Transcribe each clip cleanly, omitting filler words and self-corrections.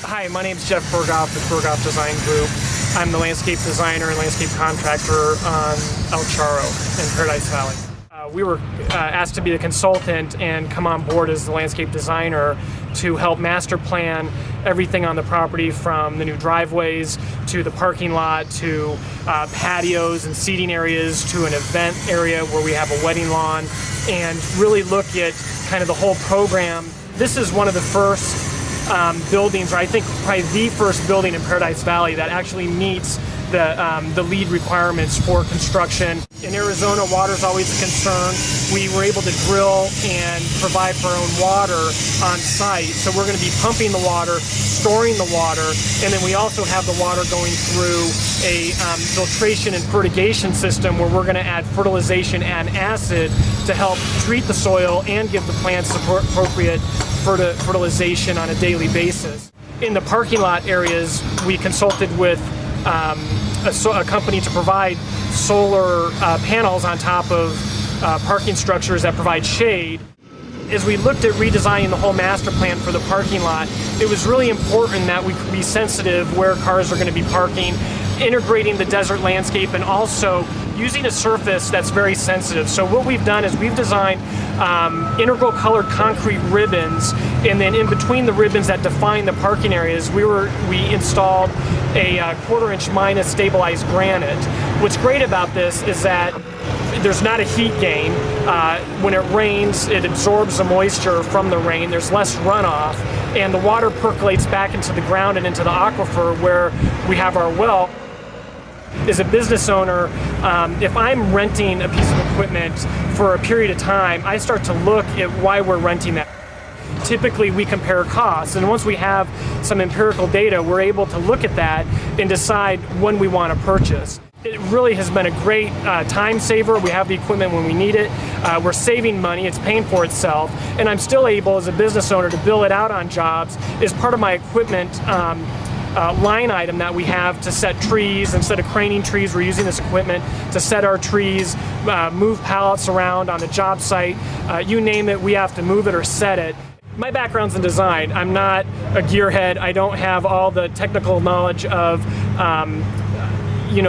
Hi, my name is Jeff Berghoff with Berghoff Design Group. I'm the landscape designer and landscape contractor on El Chorro in Paradise Valley. We were asked to be the consultant and come on board as the landscape designer to help master plan everything on the property, from the new driveways to the parking lot to patios and seating areas to an event area where we have a wedding lawn, and really look at kind of the whole program. This is one of the first buildings, or I think probably the first building in Paradise Valley that actually meets the LEED requirements for construction. In Arizona, water is always a concern. We were able to drill and provide for our own water on site. So we're going to be pumping the water, storing the water, and then we also have the water going through a filtration and fertigation system where we're going to add fertilization and acid to help treat the soil and give the plants appropriate fertilization on a daily basis. In the parking lot areas, we consulted with a company to provide solar panels on top of parking structures that provide shade. As we looked at redesigning the whole master plan for the parking lot, it was really important that we could be sensitive where cars are going to be parking, integrating the desert landscape, and also using a surface that's very sensitive. So what we've done is we've designed integral colored concrete ribbons, and then in between the ribbons that define the parking areas, we installed a 1/4 inch minus stabilized granite. What's great about this is that there's not a heat gain. When it rains, it absorbs the moisture from the rain. There's less runoff, and the water percolates back into the ground and into the aquifer where we have our well. As a business owner, if I'm renting a piece of equipment for a period of time, I start to look at why we're renting that. Typically, we compare costs, and once we have some empirical data, we're able to look at that and decide when we want to purchase. It really has been a great time saver. We have the equipment when we need it. We're saving money. It's paying for itself. And I'm still able, as a business owner, to bill it out on jobs as part of my equipment line item that we have to set trees. Instead of craning trees, we're using this equipment to set our trees, move pallets around on the job site. You name it, we have to move it or set it. My background's in design. I'm not a gearhead. I don't have all the technical knowledge of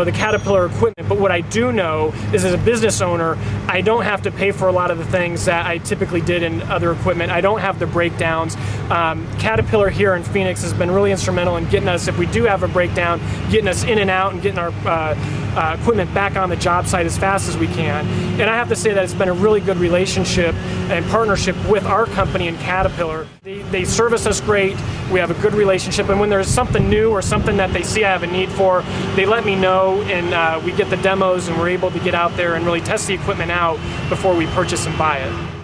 the Caterpillar equipment, but what I do know is, as a business owner, I don't have to pay for a lot of the things that I typically did in other equipment. I don't have the breakdowns. Caterpillar here in Phoenix has been really instrumental in getting us, if we do have a breakdown, getting us in and out and getting our equipment back on the job site as fast as we can. And I have to say that it's been a really good relationship and partnership with our company and Caterpillar. They service us great. We have a good relationship, and when there's something new or something that they see I have a need for, they let me know, and we get the demos, and we're able to get out there and really test the equipment out before we purchase and buy it.